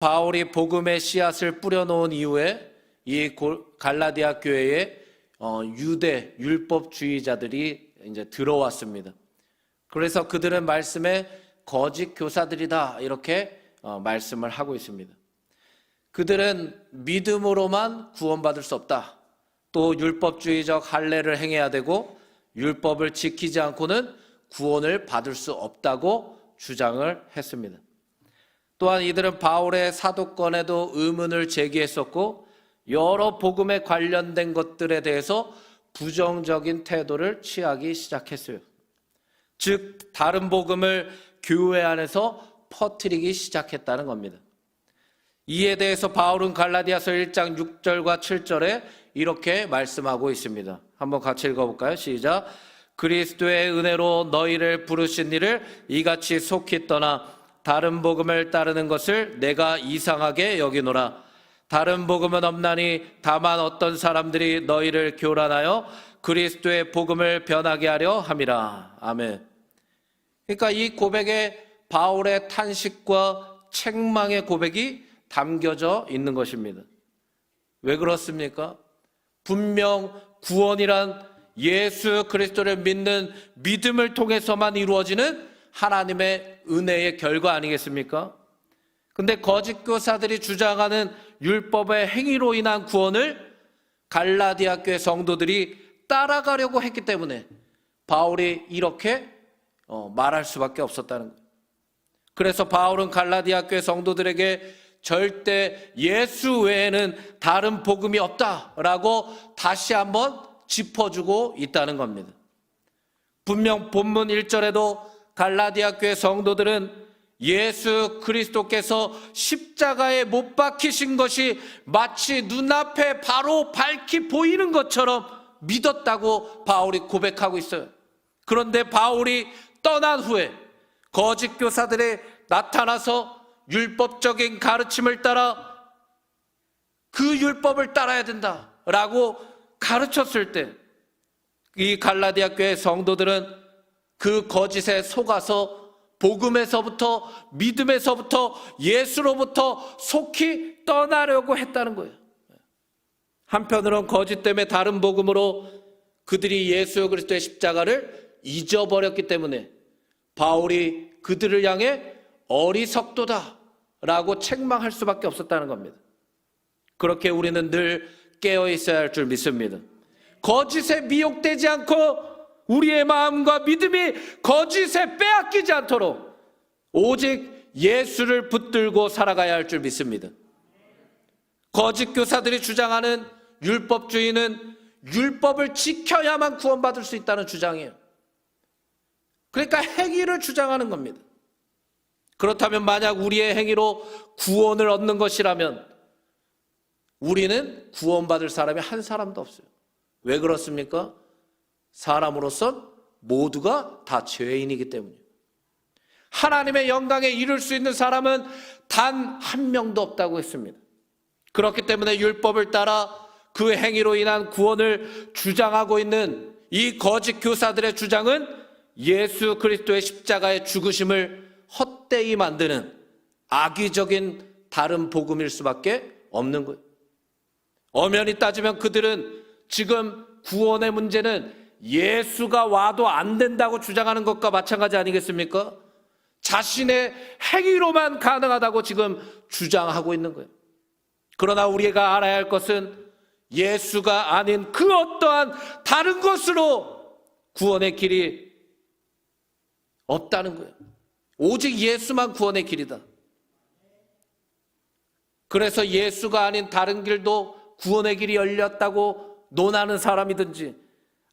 바울이 복음의 씨앗을 뿌려놓은 이후에 이 갈라디아 교회에 유대 율법주의자들이 이제 들어왔습니다. 그래서 그들은 말씀에 거짓 교사들이다 이렇게 말씀을 하고 있습니다. 그들은 믿음으로만 구원받을 수 없다. 또 율법주의적 할례를 행해야 되고 율법을 지키지 않고는 구원을 받을 수 없다고 주장을 했습니다. 또한 이들은 바울의 사도권에도 의문을 제기했었고 여러 복음에 관련된 것들에 대해서 부정적인 태도를 취하기 시작했어요. 즉 다른 복음을 교회 안에서 퍼뜨리기 시작했다는 겁니다. 이에 대해서 바울은 갈라디아서 1장 6절과 7절에 이렇게 말씀하고 있습니다. 한번 같이 읽어볼까요? 시작. 그리스도의 은혜로 너희를 부르신 이를 이같이 속히 떠나 다른 복음을 따르는 것을 내가 이상하게 여기노라. 다른 복음은 없나니 다만 어떤 사람들이 너희를 교란하여 그리스도의 복음을 변하게 하려 함이라. 아멘. 그러니까 이 고백에 바울의 탄식과 책망의 고백이 담겨져 있는 것입니다. 왜 그렇습니까? 분명 구원이란 예수 그리스도를 믿는 믿음을 통해서만 이루어지는 하나님의 은혜의 결과 아니겠습니까? 근데 거짓 교사들이 주장하는 율법의 행위로 인한 구원을 갈라디아 교회 성도들이 따라가려고 했기 때문에 바울이 이렇게 말할 수밖에 없었다는 거예요. 그래서 바울은 갈라디아 교회 성도들에게 절대 예수 외에는 다른 복음이 없다라고 다시 한번 짚어주고 있다는 겁니다. 분명 본문 1절에도 갈라디아 교회 성도들은 예수 그리스도께서 십자가에 못 박히신 것이 마치 눈앞에 바로 밝히 보이는 것처럼 믿었다고 바울이 고백하고 있어요. 그런데 바울이 떠난 후에 거짓 교사들이 나타나서 율법적인 가르침을 따라 그 율법을 따라야 된다라고 가르쳤을 때 이 갈라디아 교회 성도들은 그 거짓에 속아서 복음에서부터 믿음에서부터 예수로부터 속히 떠나려고 했다는 거예요. 한편으로는 거짓 때문에 다른 복음으로 그들이 예수 그리스도의 십자가를 잊어버렸기 때문에 바울이 그들을 향해 어리석도다라고 책망할 수밖에 없었다는 겁니다. 그렇게 우리는 늘 깨어 있어야 할 줄 믿습니다. 거짓에 미혹되지 않고 우리의 마음과 믿음이 거짓에 빼앗기지 않도록 오직 예수를 붙들고 살아가야 할 줄 믿습니다. 거짓 교사들이 주장하는 율법주의는 율법을 지켜야만 구원받을 수 있다는 주장이에요. 그러니까 행위를 주장하는 겁니다. 그렇다면 만약 우리의 행위로 구원을 얻는 것이라면 우리는 구원받을 사람이 한 사람도 없어요. 왜 그렇습니까? 사람으로선 모두가 다 죄인이기 때문이에요. 하나님의 영광에 이를 수 있는 사람은 단 한 명도 없다고 했습니다. 그렇기 때문에 율법을 따라 그 행위로 인한 구원을 주장하고 있는 이 거짓 교사들의 주장은 예수 그리스도의 십자가의 죽으심을 헛되이 만드는 악의적인 다른 복음일 수밖에 없는 거예요. 엄연히 따지면 그들은 지금 구원의 문제는 예수가 와도 안 된다고 주장하는 것과 마찬가지 아니겠습니까? 자신의 행위로만 가능하다고 지금 주장하고 있는 거예요. 그러나 우리가 알아야 할 것은 예수가 아닌 그 어떠한 다른 것으로 구원의 길이 없다는 거예요. 오직 예수만 구원의 길이다. 그래서 예수가 아닌 다른 길도 구원의 길이 열렸다고 논하는 사람이든지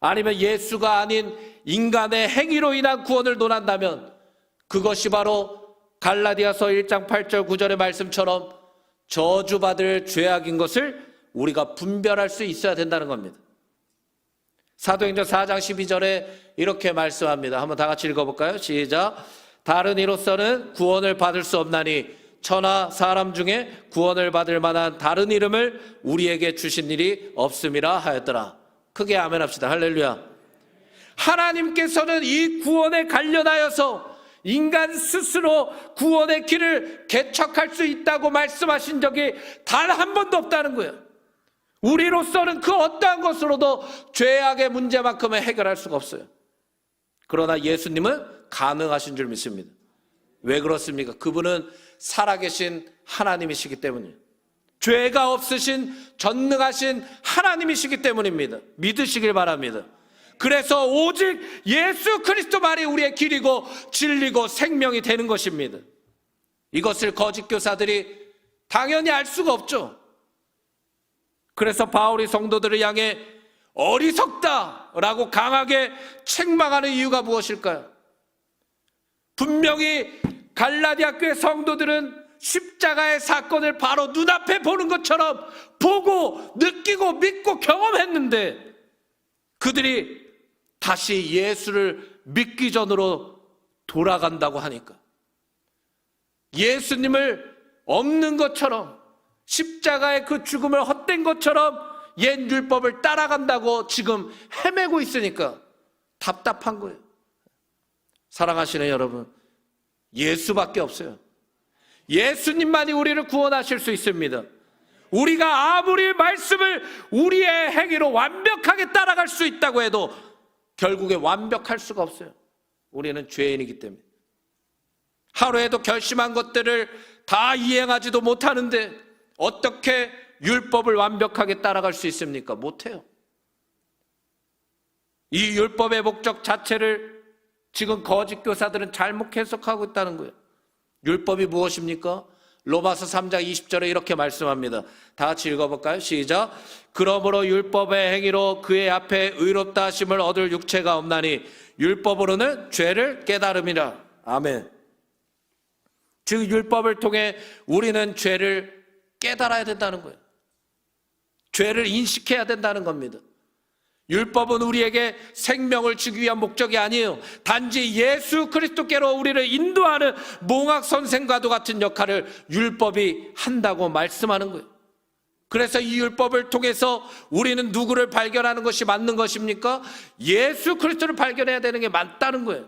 아니면 예수가 아닌 인간의 행위로 인한 구원을 논한다면 그것이 바로 갈라디아서 1장 8절 9절의 말씀처럼 저주받을 죄악인 것을 우리가 분별할 수 있어야 된다는 겁니다. 사도행전 4장 12절에 이렇게 말씀합니다. 한번 다 같이 읽어볼까요? 시작. 다른 이로서는 구원을 받을 수 없나니 천하 사람 중에 구원을 받을 만한 다른 이름을 우리에게 주신 일이 없음이라 하였더라. 크게 아멘 합시다. 할렐루야. 하나님께서는 이 구원에 관련하여서 인간 스스로 구원의 길을 개척할 수 있다고 말씀하신 적이 단 한 번도 없다는 거예요. 우리로서는 그 어떠한 것으로도 죄악의 문제만큼은 해결할 수가 없어요. 그러나 예수님은 가능하신 줄 믿습니다. 왜 그렇습니까? 그분은 살아계신 하나님이시기 때문이에요. 죄가 없으신 전능하신 하나님이시기 때문입니다. 믿으시길 바랍니다. 그래서 오직 예수 그리스도만이 우리의 길이고 진리고 생명이 되는 것입니다. 이것을 거짓 교사들이 당연히 알 수가 없죠. 그래서 바울이 성도들을 향해 어리석다라고 강하게 책망하는 이유가 무엇일까요? 분명히 갈라디아 교회 성도들은 십자가의 사건을 바로 눈앞에 보는 것처럼 보고 느끼고 믿고 경험했는데 그들이 다시 예수를 믿기 전으로 돌아간다고 하니까 예수님을 없는 것처럼 십자가의 그 죽음을 헛된 것처럼 옛 율법을 따라간다고 지금 헤매고 있으니까 답답한 거예요. 사랑하시는 여러분, 예수밖에 없어요. 예수님만이 우리를 구원하실 수 있습니다. 우리가 아무리 말씀을 우리의 행위로 완벽하게 따라갈 수 있다고 해도 결국에 완벽할 수가 없어요. 우리는 죄인이기 때문에. 하루에도 결심한 것들을 다 이행하지도 못하는데 어떻게 율법을 완벽하게 따라갈 수 있습니까? 못해요. 이 율법의 목적 자체를 지금 거짓 교사들은 잘못 해석하고 있다는 거예요. 율법이 무엇입니까? 로마서 3장 20절에 이렇게 말씀합니다. 다 같이 읽어볼까요? 시작. 그러므로 율법의 행위로 그의 앞에 의롭다 하심을 얻을 육체가 없나니 율법으로는 죄를 깨달음이라. 아멘. 즉 율법을 통해 우리는 죄를 깨달아야 된다는 거예요. 죄를 인식해야 된다는 겁니다. 율법은 우리에게 생명을 주기 위한 목적이 아니에요. 단지 예수 그리스도께로 우리를 인도하는 몽학 선생과도 같은 역할을 율법이 한다고 말씀하는 거예요. 그래서 이 율법을 통해서 우리는 누구를 발견하는 것이 맞는 것입니까? 예수 그리스도를 발견해야 되는 게 맞다는 거예요.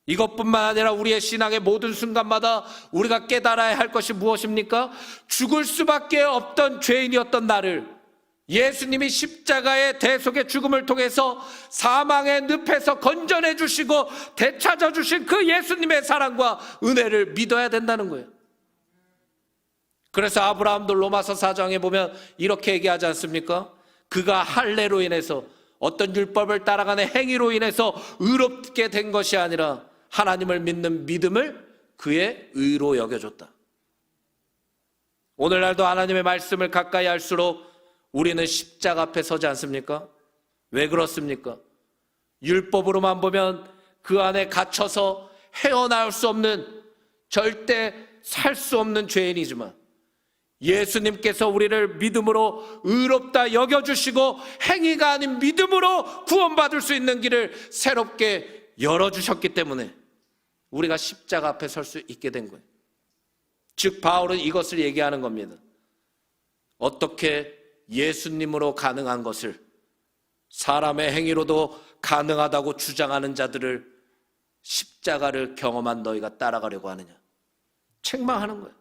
이것뿐만 아니라 우리의 신앙의 모든 순간마다 우리가 깨달아야 할 것이 무엇입니까? 죽을 수밖에 없던 죄인이었던 나를 예수님이 십자가의 대속의 죽음을 통해서 사망의 늪에서 건져내 주시고 되찾아 주신 그 예수님의 사랑과 은혜를 믿어야 된다는 거예요. 그래서 아브라함도 로마서 4장에 보면 이렇게 얘기하지 않습니까? 그가 할례로 인해서 어떤 율법을 따라가는 행위로 인해서 의롭게 된 것이 아니라 하나님을 믿는 믿음을 그의 의로 여겨줬다. 오늘날도 하나님의 말씀을 가까이 할수록 우리는 십자가 앞에 서지 않습니까? 왜 그렇습니까? 율법으로만 보면 그 안에 갇혀서 헤어나올 수 없는, 절대 살 수 없는 죄인이지만 예수님께서 우리를 믿음으로 의롭다 여겨주시고 행위가 아닌 믿음으로 구원받을 수 있는 길을 새롭게 열어주셨기 때문에 우리가 십자가 앞에 설 수 있게 된 거예요. 즉 바울은 이것을 얘기하는 겁니다. 어떻게 예수님으로 가능한 것을 사람의 행위로도 가능하다고 주장하는 자들을 십자가를 경험한 너희가 따라가려고 하느냐. 책망하는 거예요.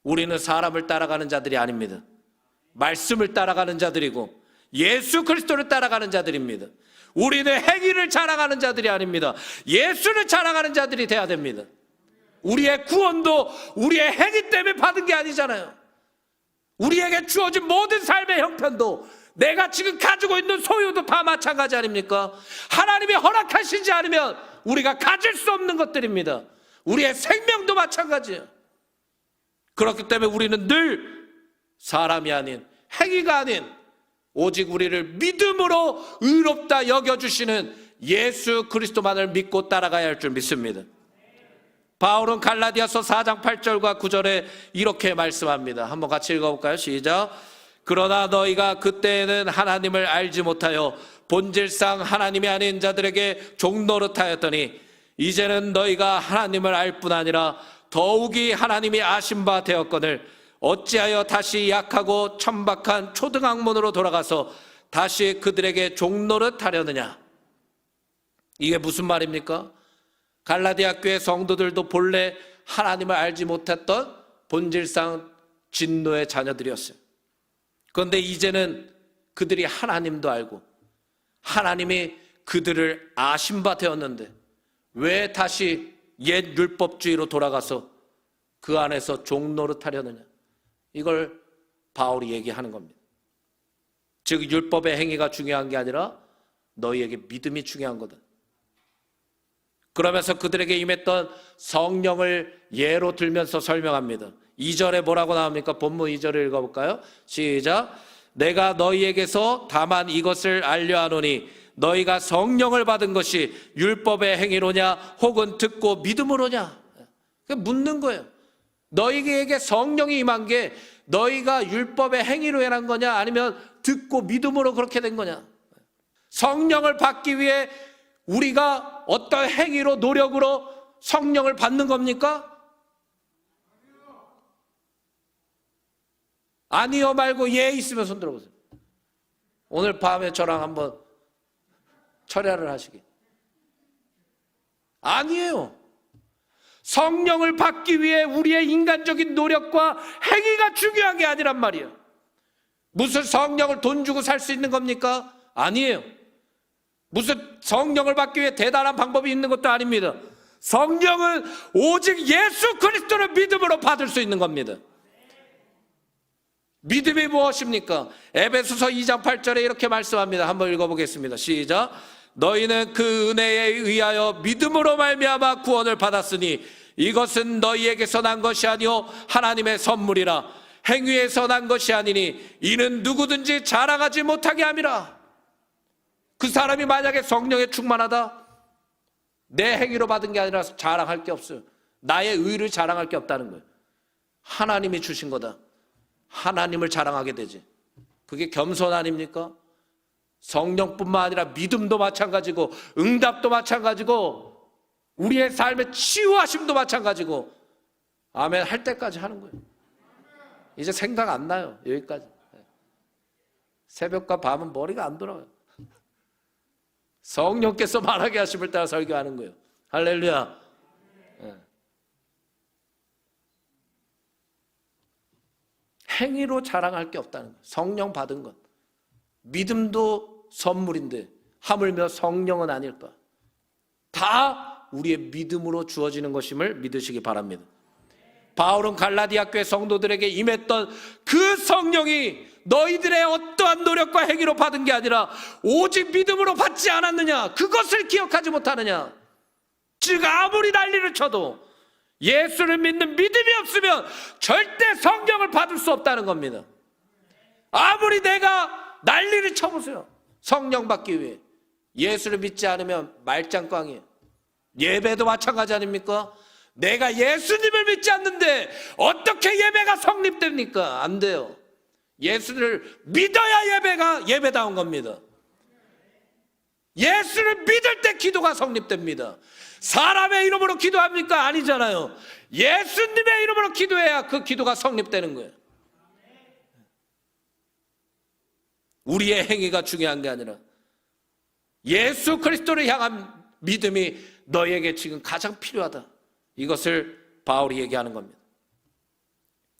우리는 사람을 따라가는 자들이 아닙니다. 말씀을 따라가는 자들이고 예수 그리스도를 따라가는 자들입니다. 우리는 행위를 자랑하는 자들이 아닙니다. 예수를 자랑하는 자들이 돼야 됩니다. 우리의 구원도 우리의 행위 때문에 받은 게 아니잖아요. 우리에게 주어진 모든 삶의 형편도, 내가 지금 가지고 있는 소유도 다 마찬가지 아닙니까? 하나님이 허락하시지 않으면 우리가 가질 수 없는 것들입니다. 우리의 생명도 마찬가지예요. 그렇기 때문에 우리는 늘 사람이 아닌, 행위가 아닌 오직 우리를 믿음으로 의롭다 여겨주시는 예수 그리스도만을 믿고 따라가야 할 줄 믿습니다. 바울은 갈라디아서 4장 8절과 9절에 이렇게 말씀합니다. 한번 같이 읽어볼까요? 시작. 그러나 너희가 그때에는 하나님을 알지 못하여 본질상 하나님이 아닌 자들에게 종노릇하였더니 이제는 너희가 하나님을 알 뿐 아니라 더욱이 하나님이 아신 바 되었거늘 어찌하여 다시 약하고 천박한 초등학문으로 돌아가서 다시 그들에게 종노릇하려느냐. 이게 무슨 말입니까? 갈라디아 교회 성도들도 본래 하나님을 알지 못했던 본질상 진노의 자녀들이었어요. 그런데 이제는 그들이 하나님도 알고 하나님이 그들을 아신 바 되었는데 왜 다시 옛 율법주의로 돌아가서 그 안에서 종노릇하려느냐? 이걸 바울이 얘기하는 겁니다. 즉 율법의 행위가 중요한 게 아니라 너희에게 믿음이 중요한 거다. 그러면서 그들에게 임했던 성령을 예로 들면서 설명합니다. 2절에 뭐라고 나옵니까? 본문 2절을 읽어볼까요? 시작. 내가 너희에게서 다만 이것을 알려하노니 너희가 성령을 받은 것이 율법의 행위로냐 혹은 듣고 믿음으로냐? 묻는 거예요. 너희에게 성령이 임한 게 너희가 율법의 행위로 행한 거냐 아니면 듣고 믿음으로 그렇게 된 거냐? 성령을 받기 위해 우리가 어떤 행위로 노력으로 성령을 받는 겁니까? 아니요 말고 예 있으면 손 들어보세요. 오늘 밤에 저랑 한번 철야를 하시기. 아니에요. 성령을 받기 위해 우리의 인간적인 노력과 행위가 중요한 게 아니란 말이에요. 무슨 성령을 돈 주고 살 수 있는 겁니까? 아니에요. 무슨 성령을 받기 위해 대단한 방법이 있는 것도 아닙니다. 성령은 오직 예수 그리스도를 믿음으로 받을 수 있는 겁니다. 믿음이 무엇입니까? 에베소서 2장 8절에 이렇게 말씀합니다. 한번 읽어보겠습니다. 시작. 너희는 그 은혜에 의하여 믿음으로 말미암아 구원을 받았으니 이것은 너희에게서 난 것이 아니요 하나님의 선물이라. 행위에서 난 것이 아니니 이는 누구든지 자랑하지 못하게 함이라. 그 사람이 만약에 성령에 충만하다, 내 행위로 받은 게 아니라 자랑할 게 없어요. 나의 의를 자랑할 게 없다는 거예요. 하나님이 주신 거다. 하나님을 자랑하게 되지. 그게 겸손 아닙니까? 성령뿐만 아니라 믿음도 마찬가지고 응답도 마찬가지고 우리의 삶의 치유하심도 마찬가지고 아멘 할 때까지 하는 거예요. 이제 생각 안 나요. 여기까지. 새벽과 밤은 머리가 안 돌아가요. 성령께서 말하게 하심을 따라 설교하는 거예요. 할렐루야. 행위로 자랑할 게 없다는 거예요. 성령 받은 것. 믿음도 선물인데 하물며 성령은 아닐까. 다 우리의 믿음으로 주어지는 것임을 믿으시기 바랍니다. 바울은 갈라디아 교회 성도들에게 임했던 그 성령이 너희들의 어떠한 노력과 행위로 받은 게 아니라 오직 믿음으로 받지 않았느냐, 그것을 기억하지 못하느냐. 즉 아무리 난리를 쳐도 예수를 믿는 믿음이 없으면 절대 성령을 받을 수 없다는 겁니다. 아무리 내가 난리를 쳐보세요. 성령 받기 위해 예수를 믿지 않으면 말짱꽝이에요. 예배도 마찬가지 아닙니까? 내가 예수님을 믿지 않는데 어떻게 예배가 성립됩니까? 안 돼요. 예수를 믿어야 예배가 예배다운 겁니다. 예수를 믿을 때 기도가 성립됩니다. 사람의 이름으로 기도합니까? 아니잖아요. 예수님의 이름으로 기도해야 그 기도가 성립되는 거예요. 우리의 행위가 중요한 게 아니라 예수 그리스도를 향한 믿음이 너에게 지금 가장 필요하다. 이것을 바울이 얘기하는 겁니다.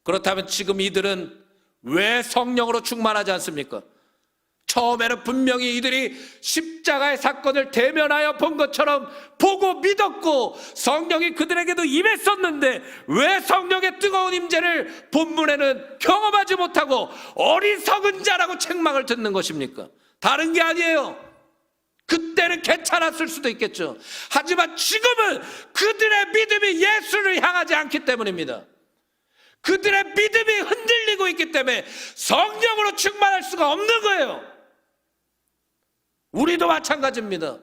그렇다면 지금 이들은 왜 성령으로 충만하지 않습니까? 처음에는 분명히 이들이 십자가의 사건을 대면하여 본 것처럼 보고 믿었고 성령이 그들에게도 임했었는데 왜 성령의 뜨거운 임재를 본문에는 경험하지 못하고 어리석은 자라고 책망을 듣는 것입니까? 다른 게 아니에요. 그때는 괜찮았을 수도 있겠죠. 하지만 지금은 그들의 믿음이 예수를 향하지 않기 때문입니다. 그들의 믿음이 흔들리고 있기 때문에 성령으로 충만할 수가 없는 거예요. 우리도 마찬가지입니다.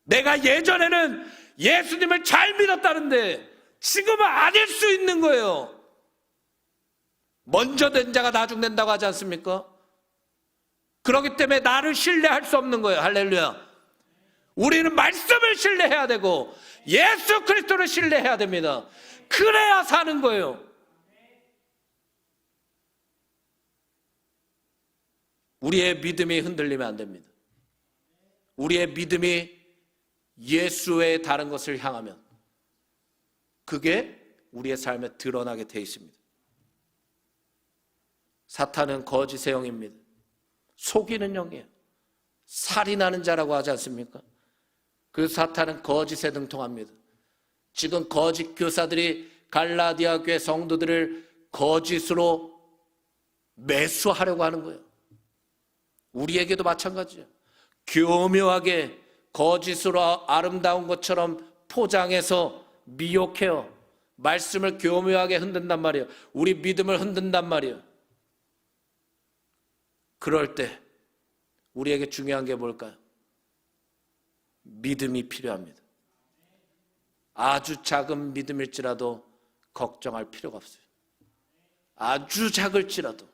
내가 예전에는 예수님을 잘 믿었다는데 지금은 아닐 수 있는 거예요. 먼저 된 자가 나중 된다고 하지 않습니까? 그렇기 때문에 나를 신뢰할 수 없는 거예요. 할렐루야. 우리는 말씀을 신뢰해야 되고 예수 그리스도를 신뢰해야 됩니다. 그래야 사는 거예요. 우리의 믿음이 흔들리면 안 됩니다. 우리의 믿음이 예수 외에 다른 것을 향하면 그게 우리의 삶에 드러나게 돼 있습니다. 사탄은 거짓의 영입니다. 속이는 영이에요. 살인하는 자라고 하지 않습니까? 그 사탄은 거짓에 등통합니다. 지금 거짓 교사들이 갈라디아 교회 성도들을 거짓으로 매수하려고 하는 거예요. 우리에게도 마찬가지예요. 교묘하게 거짓으로 아름다운 것처럼 포장해서 미혹해요. 말씀을 교묘하게 흔든단 말이에요. 우리 믿음을 흔든단 말이에요. 그럴 때 우리에게 중요한 게 뭘까요? 믿음이 필요합니다. 아주 작은 믿음일지라도 걱정할 필요가 없어요. 아주 작을지라도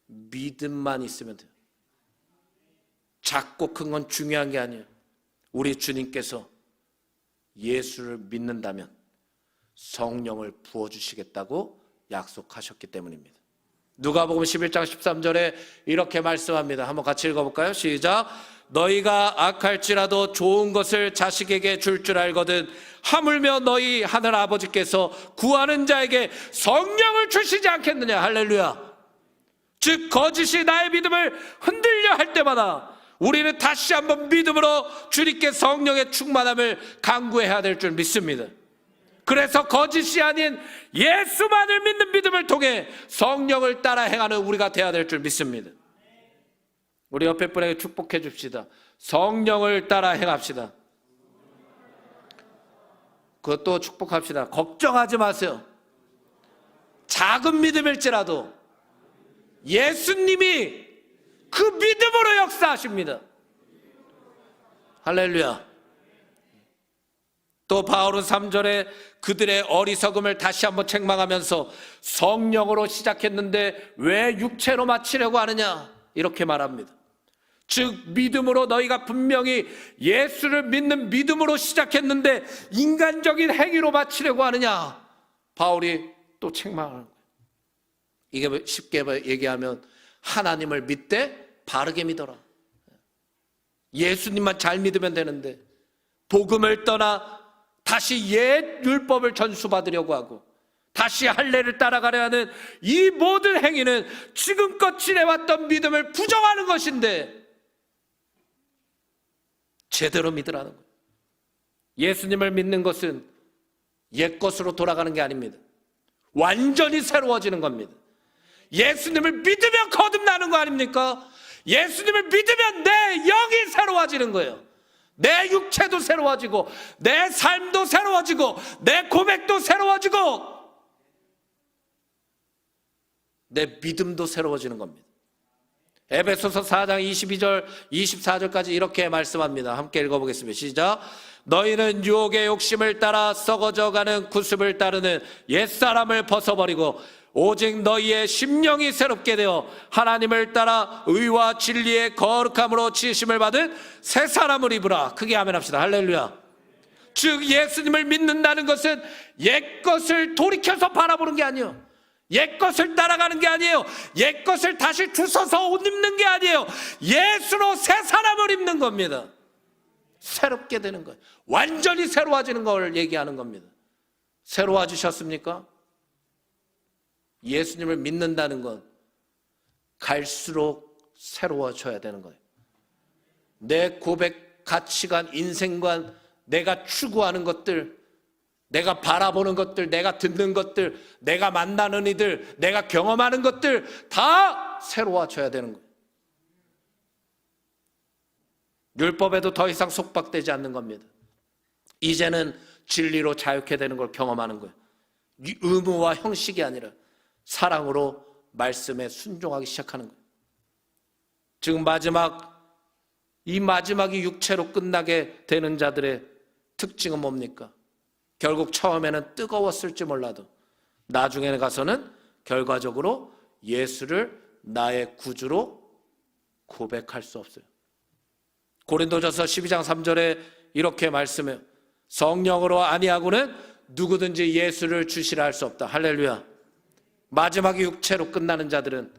믿음만 있으면 돼요. 작고 큰 건 중요한 게 아니에요. 우리 주님께서 예수를 믿는다면 성령을 부어주시겠다고 약속하셨기 때문입니다. 누가복음 11장 13절에 이렇게 말씀합니다. 한번 같이 읽어볼까요? 시작. 너희가 악할지라도 좋은 것을 자식에게 줄 줄 알거든 하물며 너희 하늘 아버지께서 구하는 자에게 성령을 주시지 않겠느냐. 할렐루야. 즉 거짓이 나의 믿음을 흔들려 할 때마다 우리는 다시 한번 믿음으로 주님께 성령의 충만함을 간구해야 될 줄 믿습니다. 그래서 거짓이 아닌 예수만을 믿는 믿음을 통해 성령을 따라 행하는 우리가 되어야 될 줄 믿습니다. 우리 옆에 분에게 축복해 줍시다. 성령을 따라 행합시다. 그것도 축복합시다. 걱정하지 마세요. 작은 믿음일지라도 예수님이 그 믿음으로 역사하십니다. 할렐루야. 또 바울은 3절에 그들의 어리석음을 다시 한번 책망하면서 성령으로 시작했는데 왜 육체로 마치려고 하느냐 이렇게 말합니다. 즉 믿음으로 너희가 분명히 예수를 믿는 믿음으로 시작했는데 인간적인 행위로 마치려고 하느냐 바울이 또 책망하는 거예요. 이게 쉽게 얘기하면 하나님을 믿되 바르게 믿어라. 예수님만 잘 믿으면 되는데 복음을 떠나 다시 옛 율법을 전수받으려고 하고 다시 할례를 따라가려 하는 이 모든 행위는 지금껏 지내왔던 믿음을 부정하는 것인데 제대로 믿으라는 거예요. 예수님을 믿는 것은 옛것으로 돌아가는 게 아닙니다. 완전히 새로워지는 겁니다. 예수님을 믿으면 거듭나는 거 아닙니까? 예수님을 믿으면 내 영이 새로워지는 거예요. 내 육체도 새로워지고 내 삶도 새로워지고 내 고백도 새로워지고 내 믿음도 새로워지는 겁니다. 에베소서 4장 22절 24절까지 이렇게 말씀합니다. 함께 읽어보겠습니다. 시작. 너희는 유혹의 욕심을 따라 썩어져가는 구습을 따르는 옛사람을 벗어버리고 오직 너희의 심령이 새롭게 되어 하나님을 따라 의와 진리의 거룩함으로 지으심을 받은 새 사람을 입으라. 크게 아멘합시다. 할렐루야. 즉 예수님을 믿는다는 것은 옛것을 돌이켜서 바라보는 게 아니에요. 옛것을 따라가는 게 아니에요. 옛것을 다시 주워서 옷 입는 게 아니에요. 예수로 새 사람을 입는 겁니다. 새롭게 되는 거예요. 완전히 새로워지는 걸 얘기하는 겁니다. 새로워지셨습니까? 예수님을 믿는다는 건 갈수록 새로워져야 되는 거예요. 내 고백, 가치관, 인생관, 내가 추구하는 것들, 내가 바라보는 것들, 내가 듣는 것들, 내가 만나는 이들, 내가 경험하는 것들 다 새로워져야 되는 거예요. 율법에도 더 이상 속박되지 않는 겁니다. 이제는 진리로 자유케 되는 걸 경험하는 거예요. 의무와 형식이 아니라 사랑으로 말씀에 순종하기 시작하는 거예요. 지금 이 마지막이 육체로 끝나게 되는 자들의 특징은 뭡니까? 결국 처음에는 뜨거웠을지 몰라도 나중에 가서는 결과적으로 예수를 나의 구주로 고백할 수 없어요. 고린도전서 12장 3절에 이렇게 말씀해요. 성령으로 아니하고는 누구든지 예수를 주시라 할 수 없다. 할렐루야. 마지막에 육체로 끝나는 자들은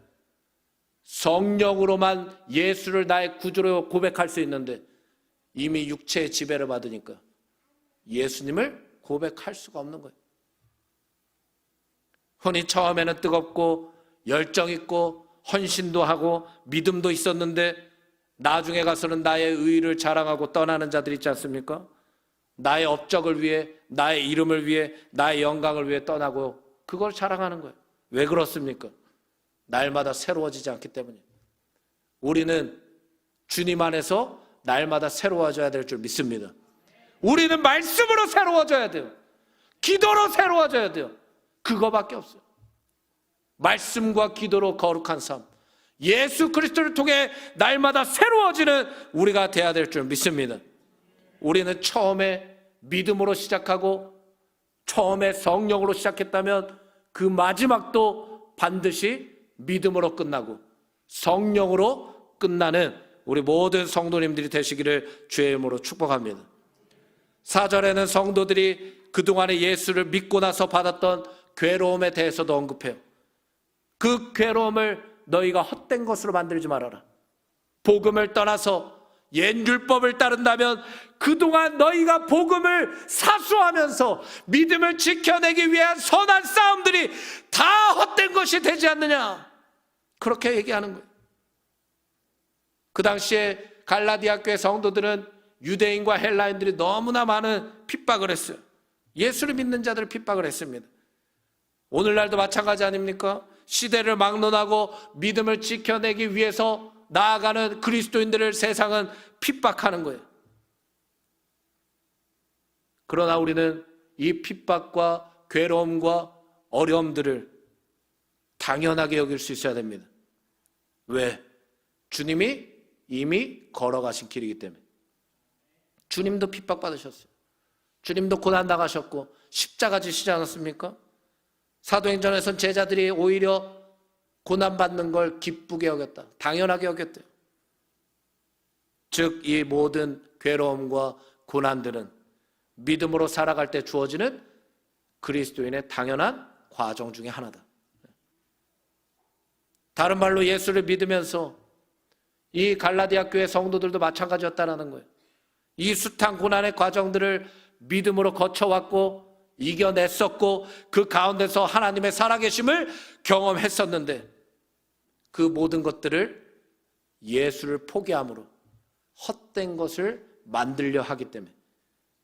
성령으로만 예수를 나의 구주로 고백할 수 있는데 이미 육체의 지배를 받으니까 예수님을 고백할 수가 없는 거예요. 흔히 처음에는 뜨겁고 열정 있고 헌신도 하고 믿음도 있었는데 나중에 가서는 나의 의의를 자랑하고 떠나는 자들 있지 않습니까? 나의 업적을 위해, 나의 이름을 위해, 나의 영광을 위해 떠나고 그걸 자랑하는 거예요. 왜 그렇습니까? 날마다 새로워지지 않기 때문이에요. 우리는 주님 안에서 날마다 새로워져야 될 줄 믿습니다. 우리는 말씀으로 새로워져야 돼요. 기도로 새로워져야 돼요. 그거밖에 없어요. 말씀과 기도로 거룩한 삶, 예수 그리스도를 통해 날마다 새로워지는 우리가 돼야 될 줄 믿습니다. 우리는 처음에 믿음으로 시작하고 처음에 성령으로 시작했다면 그 마지막도 반드시 믿음으로 끝나고 성령으로 끝나는 우리 모든 성도님들이 되시기를 주의 이름으로 축복합니다. 4절에는 성도들이 그동안에 예수를 믿고 나서 받았던 괴로움에 대해서도 언급해요. 그 괴로움을 너희가 헛된 것으로 만들지 말아라. 복음을 떠나서 옛 율법을 따른다면 그동안 너희가 복음을 사수하면서 믿음을 지켜내기 위한 선한 싸움들이 다 헛된 것이 되지 않느냐, 그렇게 얘기하는 거예요. 그 당시에 갈라디아 교회 성도들은 유대인과 헬라인들이 너무나 많은 핍박을 했어요. 예수를 믿는 자들을 핍박을 했습니다. 오늘날도 마찬가지 아닙니까? 시대를 막론하고 믿음을 지켜내기 위해서 나아가는 그리스도인들을 세상은 핍박하는 거예요. 그러나 우리는 이 핍박과 괴로움과 어려움들을 당연하게 여길 수 있어야 됩니다. 왜? 주님이 이미 걸어가신 길이기 때문에. 주님도 핍박받으셨어요. 주님도 고난당하셨고 십자가 지시지 않았습니까? 사도행전에서는 제자들이 오히려 고난받는 걸 기쁘게 여겼다, 당연하게 여겼대요. 즉 이 모든 괴로움과 고난들은 믿음으로 살아갈 때 주어지는 그리스도인의 당연한 과정 중에 하나다. 다른 말로 예수를 믿으면서 이 갈라디아 교회 성도들도 마찬가지였다는 거예요. 이 숱한 고난의 과정들을 믿음으로 거쳐왔고 이겨냈었고 그 가운데서 하나님의 살아계심을 경험했었는데 그 모든 것들을 예수를 포기함으로 헛된 것을 만들려 하기 때문에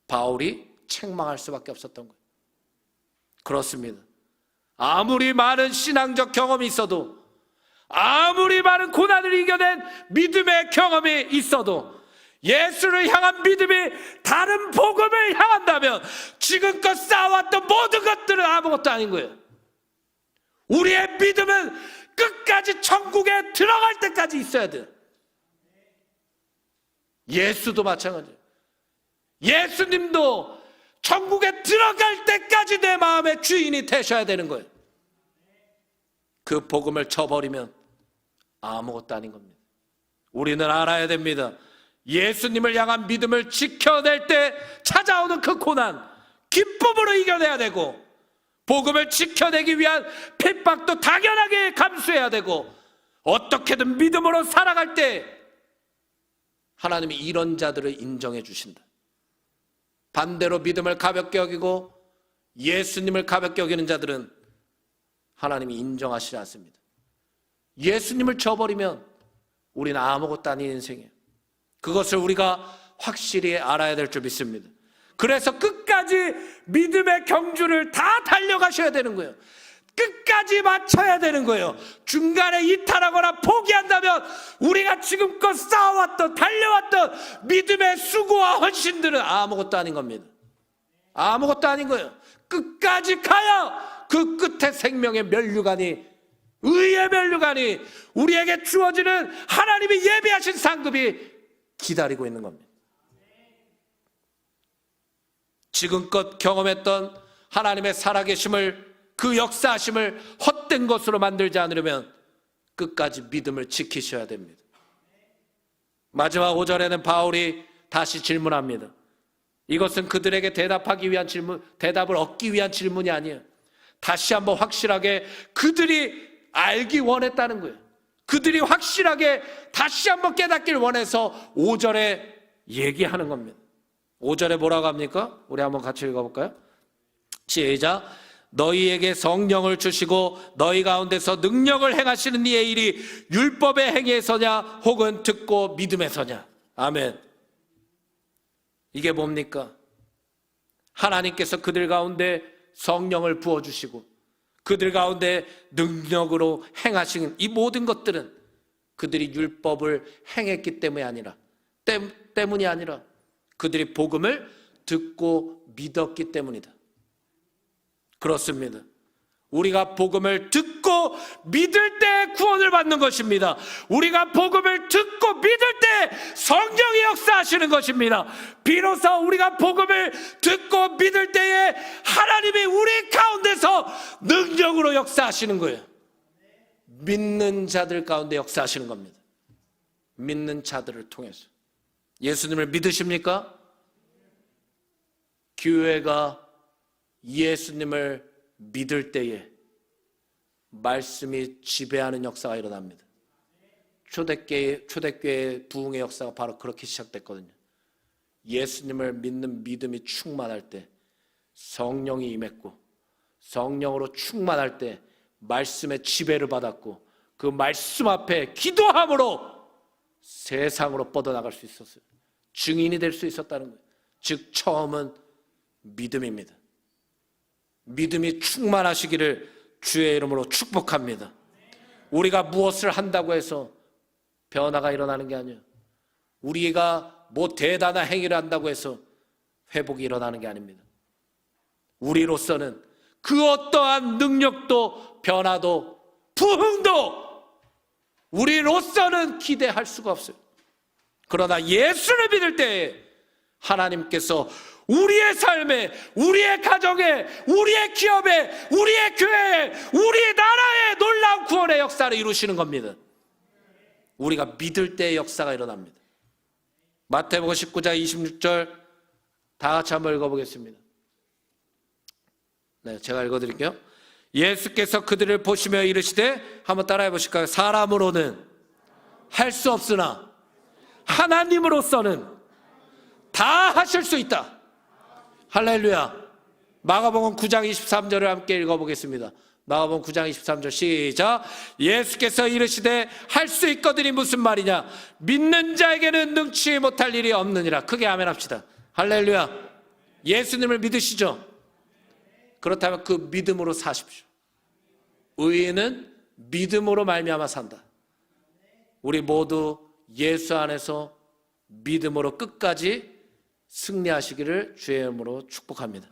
바울이 책망할 수밖에 없었던 거예요. 그렇습니다. 아무리 많은 신앙적 경험이 있어도, 아무리 많은 고난을 이겨낸 믿음의 경험이 있어도 예수를 향한 믿음이 다른 복음을 향한다면 지금껏 쌓아왔던 모든 것들은 아무것도 아닌 거예요. 우리의 믿음은 끝까지 천국에 들어갈 때까지 있어야 돼요. 예수도 마찬가지예요. 예수님도 천국에 들어갈 때까지 내 마음의 주인이 되셔야 되는 거예요. 그 복음을 쳐버리면 아무것도 아닌 겁니다. 우리는 알아야 됩니다. 예수님을 향한 믿음을 지켜낼 때 찾아오는 그 고난, 기쁨으로 이겨내야 되고 복음을 지켜내기 위한 핍박도 당연하게 감수해야 되고 어떻게든 믿음으로 살아갈 때 하나님이 이런 자들을 인정해 주신다. 반대로 믿음을 가볍게 여기고 예수님을 가볍게 여기는 자들은 하나님이 인정하시지 않습니다. 예수님을 저버리면 우리는 아무것도 아닌 인생이에요. 그것을 우리가 확실히 알아야 될 줄 믿습니다. 그래서 끝까지 믿음의 경주를 다 달려가셔야 되는 거예요. 끝까지 맞춰야 되는 거예요. 중간에 이탈하거나 포기한다면 우리가 지금껏 쌓아왔던, 달려왔던 믿음의 수고와 헌신들은 아무것도 아닌 겁니다. 아무것도 아닌 거예요. 끝까지 가야 그 끝에 생명의 면류관이, 의의 면류관이, 우리에게 주어지는 하나님이 예비하신 상급이 기다리고 있는 겁니다. 지금껏 경험했던 하나님의 살아계심을, 그 역사하심을 헛된 것으로 만들지 않으려면 끝까지 믿음을 지키셔야 됩니다. 마지막 5절에는 바울이 다시 질문합니다. 이것은 그들에게 대답하기 위한 질문, 대답을 얻기 위한 질문이 아니에요. 다시 한번 확실하게 그들이 알기 원했다는 거예요. 그들이 확실하게 다시 한번 깨닫길 원해서 5절에 얘기하는 겁니다. 5절에 뭐라고 합니까? 우리 한번 같이 읽어볼까요? 시작. 너희에게 성령을 주시고 너희 가운데서 능력을 행하시는 이의 일이 율법의 행위에서냐 혹은 듣고 믿음에서냐. 아멘. 이게 뭡니까? 하나님께서 그들 가운데 성령을 부어주시고 그들 가운데 능력으로 행하시는 이 모든 것들은 그들이 율법을 행했기 때문이 아니라 그들이 복음을 듣고 믿었기 때문이다. 그렇습니다. 우리가 복음을 듣고 믿을 때 구원을 받는 것입니다. 우리가 복음을 듣고 믿을 때 성령이 역사하시는 것입니다. 비로소 우리가 복음을 듣고 믿을 때에 하나님이 우리 가운데서 능력으로 역사하시는 거예요. 믿는 자들 가운데 역사하시는 겁니다. 믿는 자들을 통해서. 예수님을 믿으십니까? 교회가 예수님을 믿을 때에 말씀이 지배하는 역사가 일어납니다. 초대교회의 부흥의 역사가 바로 그렇게 시작됐거든요. 예수님을 믿는 믿음이 충만할 때 성령이 임했고 성령으로 충만할 때 말씀의 지배를 받았고 그 말씀 앞에 기도함으로 세상으로 뻗어나갈 수 있었어요. 증인이 될 수 있었다는 거예요. 즉 처음은 믿음입니다. 믿음이 충만하시기를 주의 이름으로 축복합니다. 우리가 무엇을 한다고 해서 변화가 일어나는 게 아니에요. 우리가 뭐 대단한 행위를 한다고 해서 회복이 일어나는 게 아닙니다. 우리로서는 그 어떠한 능력도 변화도 부흥도 우리로서는 기대할 수가 없어요. 그러나 예수를 믿을 때에 하나님께서 우리의 삶에, 우리의 가정에, 우리의 기업에, 우리의 교회에, 우리 나라에 놀라운 구원의 역사를 이루시는 겁니다. 우리가 믿을 때의 역사가 일어납니다. 마태복음 19장 26절 다 같이 한번 읽어보겠습니다. 네, 제가 읽어드릴게요. 예수께서 그들을 보시며 이르시되, 한번 따라해 보실까요? 사람으로는 할 수 없으나 하나님으로서는 다 하실 수 있다. 할렐루야. 마가복음 9장 23절을 함께 읽어보겠습니다. 마가복음 9장 23절 시작. 예수께서 이르시되 할 수 있거든이 무슨 말이냐? 믿는 자에게는 능치 못할 일이 없느니라. 크게 아멘 합시다. 할렐루야. 예수님을 믿으시죠? 그렇다면 그 믿음으로 사십시오. 의인은 믿음으로 말미암아 산다. 우리 모두 예수 안에서 믿음으로 끝까지 승리하시기를 주의 이름으로 축복합니다.